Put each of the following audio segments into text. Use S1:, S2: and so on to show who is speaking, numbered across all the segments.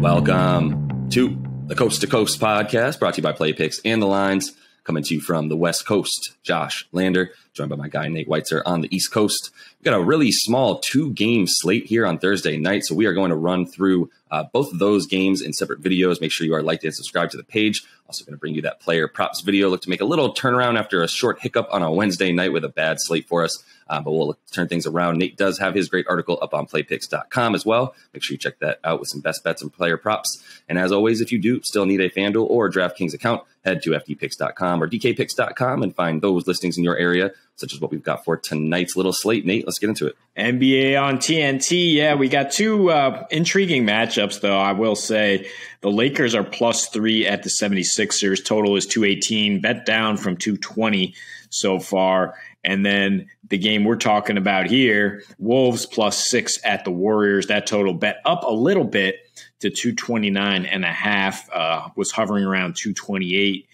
S1: Welcome to the Coast to Coast podcast, brought to you by Play Picks and the Lines, coming to you from the West Coast. Josh Lander, joined by my guy Nate Weitzer on the East Coast. We've got a really small 2-game slate here on Thursday night, so we are going to run through both of those games in separate videos. Make sure you are liked and subscribed to the page. Also going to bring you that player props video. Look to make a little turnaround after a short hiccup on a Wednesday night with a bad slate for us. But we'll turn things around. Nate does have his great article up on playpicks.com as well. Make sure you check that out with some best bets and player props. And as always, if you do still need a FanDuel or DraftKings account, head to fdpicks.com or dkpicks.com and find those listings in your area, such as what we've got for tonight's little slate. Nate, let's get into it.
S2: NBA on TNT. Yeah, we got two intriguing matchups, though. I will say the Lakers are +3 at the 76ers. Total is 218, bet down from 220 so far. And then the game we're talking about here, Wolves +6 at the Warriors. That total bet up a little bit to 229.5, was hovering around 228.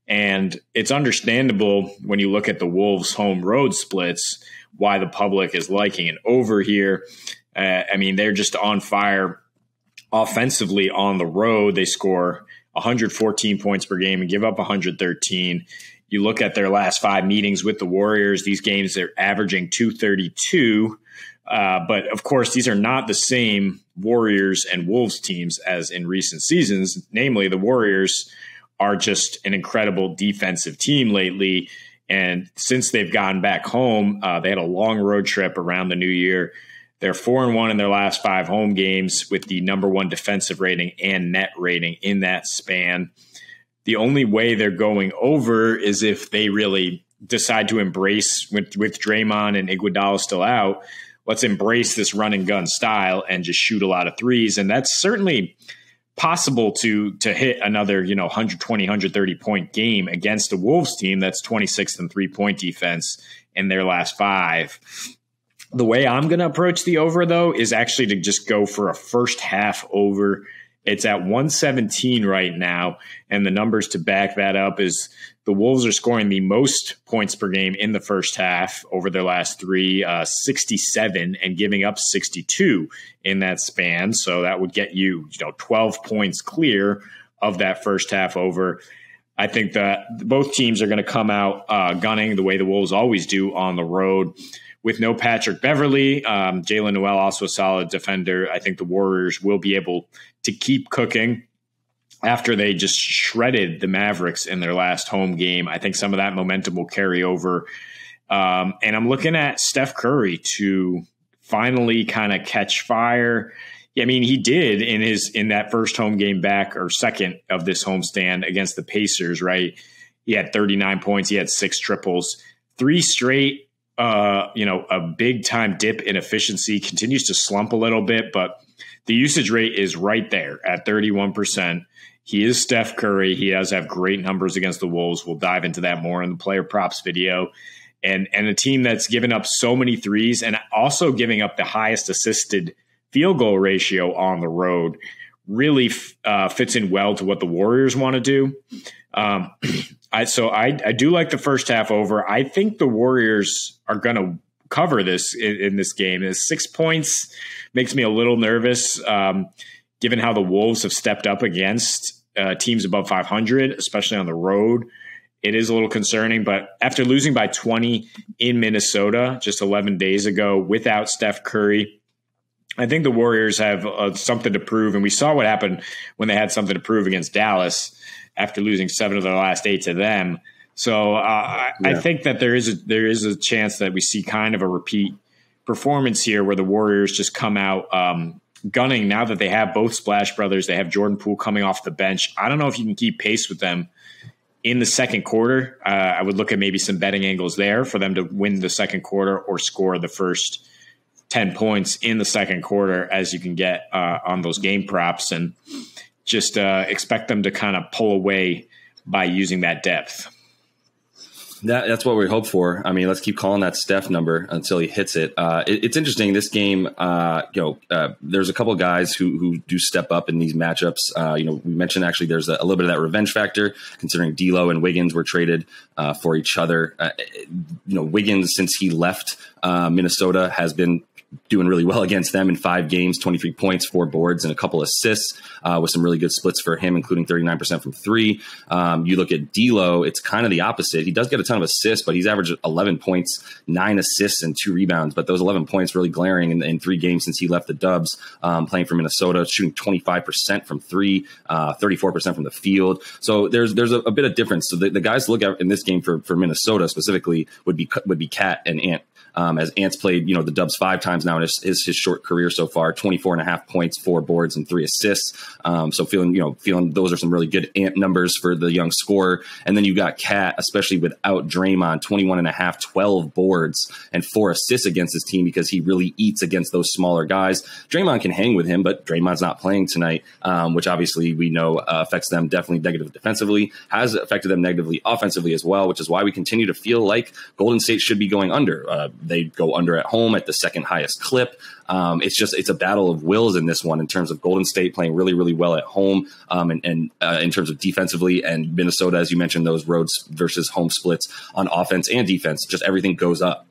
S2: And it's understandable when you look at the Wolves home road splits why the public is liking it over here. I mean, they're just on fire offensively on the road. They score 114 points per game and give up 113. You look at their last 5 meetings with the Warriors, these games, they're averaging 232. But, of course, these are not the same Warriors and Wolves teams as in recent seasons. Namely, the Warriors are just an incredible defensive team lately. And since they've gotten back home, they had a long road trip around the new year. They're 4-1 in their last 5 home games with the #1 defensive rating and net rating in that span. The only way they're going over is if they really decide to embrace, with Draymond and Iguodala still out, let's embrace this run and gun style and just shoot a lot of threes. And that's certainly possible to hit another 120, 130 point game against a Wolves team that's 26th in 3-point defense in their last 5. The way I'm going to approach the over, though, is actually to just go for a first half over. It's at 117 right now, and the numbers to back that up is the Wolves are scoring the most points per game in the first half over their last 3, 67, and giving up 62 in that span. So that would get you, 12 points clear of that first half over. I think that both teams are going to come out gunning the way the Wolves always do on the road. With no Patrick Beverley, Jalen Noel also a solid defender. I think the Warriors will be able to keep cooking after they just shredded the Mavericks in their last home game. I think some of that momentum will carry over. And I'm looking at Steph Curry to finally kind of catch fire. I mean, he did in that first home game back, or second of this homestand against the Pacers, right? He had 39 points. He had 6 triples, 3 straight. A big time dip in efficiency, continues to slump a little bit, but the usage rate is right there at 31%. He is Steph Curry. He does have great numbers against the Wolves. We'll dive into that more in the player props video. And a team that's given up so many threes and also giving up the highest assisted field goal ratio on the road really fits in well to what the Warriors want to do. I do like the first half over. I think the Warriors are going to cover this in this game. 6 points makes me a little nervous, given how the Wolves have stepped up against teams above 500, especially on the road. It is a little concerning, but after losing by 20 in Minnesota just 11 days ago without Steph Curry, I think the Warriors have something to prove, and we saw what happened when they had something to prove against Dallas after losing 7 of their last 8 to them. So I think that there is a chance that we see kind of a repeat performance here where the Warriors just come out gunning now that they have both Splash Brothers. They have Jordan Poole coming off the bench. I don't know if you can keep pace with them in the second quarter. I would look at maybe some betting angles there for them to win the second quarter or score the first 10 points in the second quarter, as you can get on those game props, and just expect them to kind of pull away by using that depth.
S1: That's what we hope for. I mean, let's keep calling that Steph number until he hits it. It's interesting. This game, there's a couple of guys who do step up in these matchups. We mentioned actually there's a little bit of that revenge factor, considering D'Lo and Wiggins were traded for each other. Wiggins, since he left Minnesota, has been doing really well against them in 5 games, 23 points, 4 boards, and a couple assists with some really good splits for him, including 39% from 3. You look at D'Lo, it's kind of the opposite. He does get a ton of assists, but he's averaged 11 points, 9 assists, and 2 rebounds. But those 11 points really glaring in 3 games since he left the Dubs, playing for Minnesota, shooting 25% from 3, 34% from the field. So there's a bit of difference. So the guys to look at in this game for Minnesota specifically would be Cat and Ant. As Ant's played, the Dubs 5 times now in his short career so far, 24.5 points, 4 boards, and 3 assists. So feeling those are some really good Ant numbers for the young scorer. And then you got Cat, especially without Draymond, 21.5, 12 boards, and 4 assists against his team because he really eats against those smaller guys. Draymond can hang with him, but Draymond's not playing tonight, which obviously we know affects them definitely negative defensively, has affected them negatively offensively as well, which is why we continue to feel like Golden State should be going under. They go under at home at the second highest clip. It's a battle of wills in this one in terms of Golden State playing really, really well at home and in terms of defensively, and Minnesota, as you mentioned, those roads versus home splits on offense and defense, just everything goes up,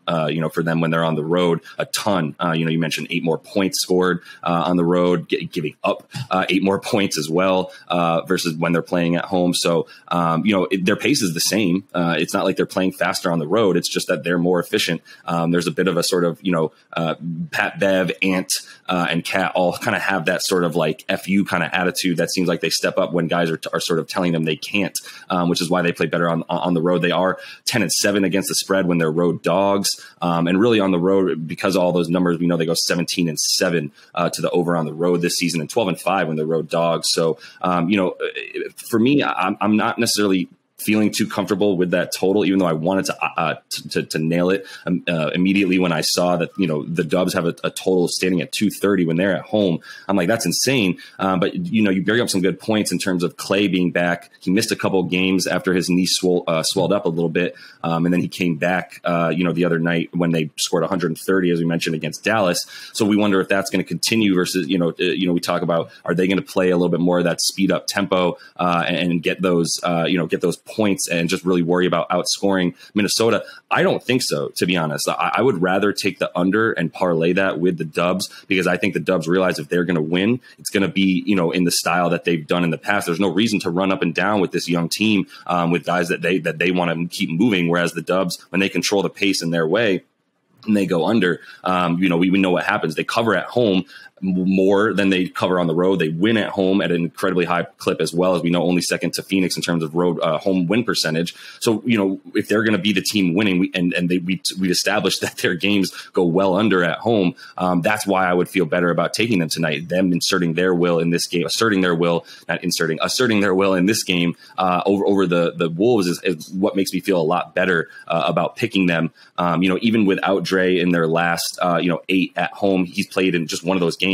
S1: for them when they're on the road a ton. You mentioned 8 more points scored on the road, giving up 8 more points as well versus when they're playing at home. So, their pace is the same. It's not like they're playing faster on the road. It's just that they're more efficient. There's a bit of a sort of, Pat Bev, Ant, and Cat all kind of have that sort of like FU kind of attitude that seems like they step up when guys are sort of telling them they can't, which is why they play better on the road. They are 10-7 against the spread when they're road dogs. And really on the road, because of all those numbers, we know they go 17-7 to the over on the road this season and 12-5 when they're road dogs. So, for me, I'm not necessarily feeling too comfortable with that total, even though I wanted to nail it immediately when I saw that, the Dubs have a total standing at 230 when they're at home. I'm like, that's insane. But, you bring up some good points in terms of Clay being back. He missed a couple of games after his knee swelled up a little bit. And then he came back, the other night when they scored 130, as we mentioned, against Dallas. So we wonder if that's going to continue versus, we talk about, are they going to play a little bit more of that speed up tempo and get those points and just really worry about outscoring Minnesota? I don't think so, to be honest. I would rather take the under and parlay that with the Dubs, because I think the Dubs realize if they're going to win, it's going to be, in the style that they've done in the past. There's no reason to run up and down with this young team with guys that they want to keep moving. Whereas the Dubs, when they control the pace in their way and they go under, we know what happens. They cover at home more than they cover on the road. They win at home at an incredibly high clip as well, as we know, only second to Phoenix in terms of road home win percentage. So, if they're going to be the team winning, we established that their games go well under at home. That's why I would feel better about taking them tonight, them asserting their will in this game over the Wolves is what makes me feel a lot better about picking them. Even without Dre in their last 8 at home, he's played in just one of those games.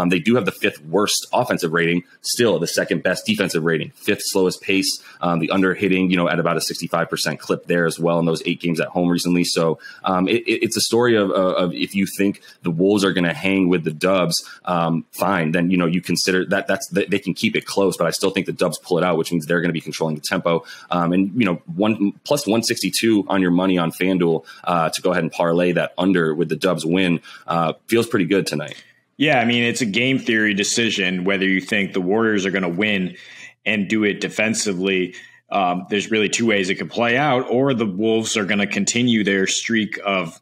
S1: They do have the 5th worst offensive rating, still the 2nd best defensive rating, 5th slowest pace, the under hitting, at about a 65% clip there as well in those 8 games at home recently. So it's a story of if you think the Wolves are going to hang with the Dubs, fine, then, you consider they can keep it close, but I still think the Dubs pull it out, which means they're going to be controlling the tempo. And plus 162 on your money on FanDuel to go ahead and parlay that under with the Dubs win feels pretty good tonight.
S2: Yeah, I mean, it's a game theory decision whether you think the Warriors are going to win and do it defensively. There's really 2 ways it could play out, or the Wolves are going to continue their streak of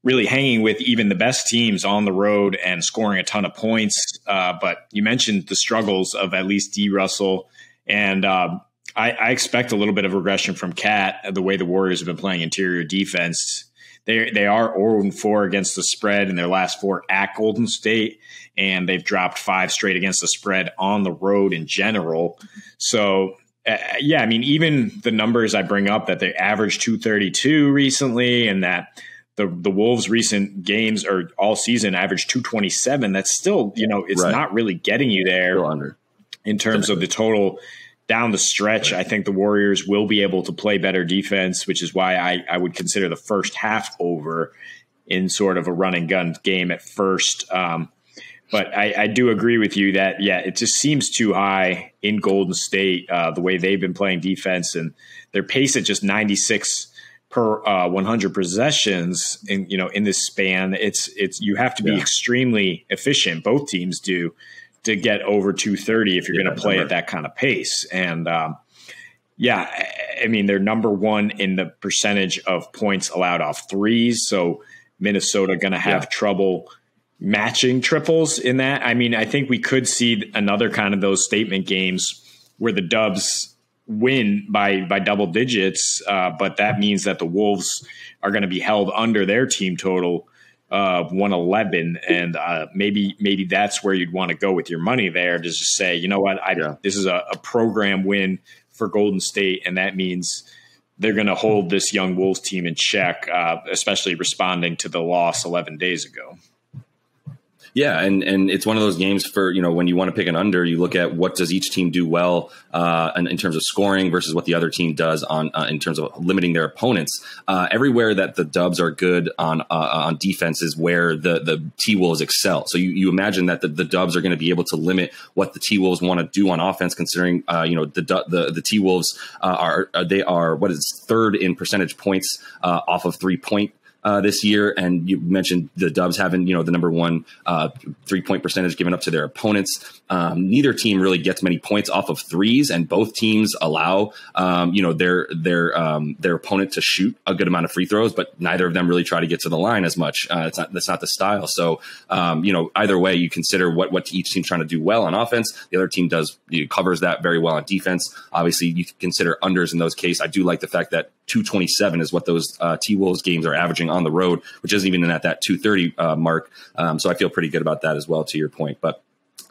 S2: really hanging with even the best teams on the road and scoring a ton of points. But you mentioned the struggles of at least D. Russell, and I expect a little bit of regression from Cat, the way the Warriors have been playing interior defense. They are 0-4 against the spread in their last 4 at Golden State, and they've dropped 5 straight against the spread on the road in general. So, I mean, even the numbers I bring up that they averaged 232 recently, and that the Wolves' recent games or all season averaged 227. That's still, it's not really getting you there in terms of the total. Down the stretch, I think the Warriors will be able to play better defense, which is why I would consider the first half over in sort of a run and gun game at first. But I do agree with you that, it just seems too high in Golden State, the way they've been playing defense, and their pace at just 96 per 100 possessions in this span. It's you have to be extremely efficient. Both teams do, to get over 230 if you're going to play at that kind of pace. And I mean, they're number one in the percentage of points allowed off threes. So Minnesota going to have trouble matching triples in that. I mean, I think we could see another kind of those statement games where the Dubs win by double digits, but that means that the Wolves are going to be held under their team total of 111, and maybe that's where you'd want to go with your money there, to just say, you know what, this is a program win for Golden State, and that means they're going to hold this young Wolves team in check, especially responding to the loss 11 days ago.
S1: Yeah, and it's one of those games for, when you want to pick an under, you look at what does each team do well in terms of scoring versus what the other team does in terms of limiting their opponents. Everywhere that the Dubs are good on defense is where the T-Wolves excel. So you imagine that the Dubs are going to be able to limit what the T-Wolves want to do on offense, considering the T-Wolves are third in percentage points off of 3-point this year. And you mentioned the Dubs having, the number one 3-point percentage given up to their opponents. Neither team really gets many points off of threes, and both teams allow, their opponent to shoot a good amount of free throws, but neither of them really try to get to the line as much. That's not the style. So, either way, you consider what each team's trying to do well on offense. The other team covers that very well on defense. Obviously, you can consider unders in those cases. I do like the fact that 227 is what those T-Wolves games are averaging on the road, which isn't even at that 230 mark. So I feel pretty good about that as well, to your point. But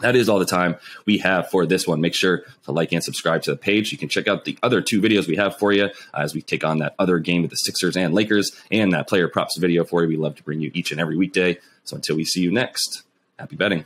S1: that is all the time we have for this one. Make sure to like and subscribe to the page. You can check out the other two videos we have for you as we take on that other game with the Sixers and Lakers, and that player props video for you. We love to bring you each and every weekday. So until we see you next, happy betting.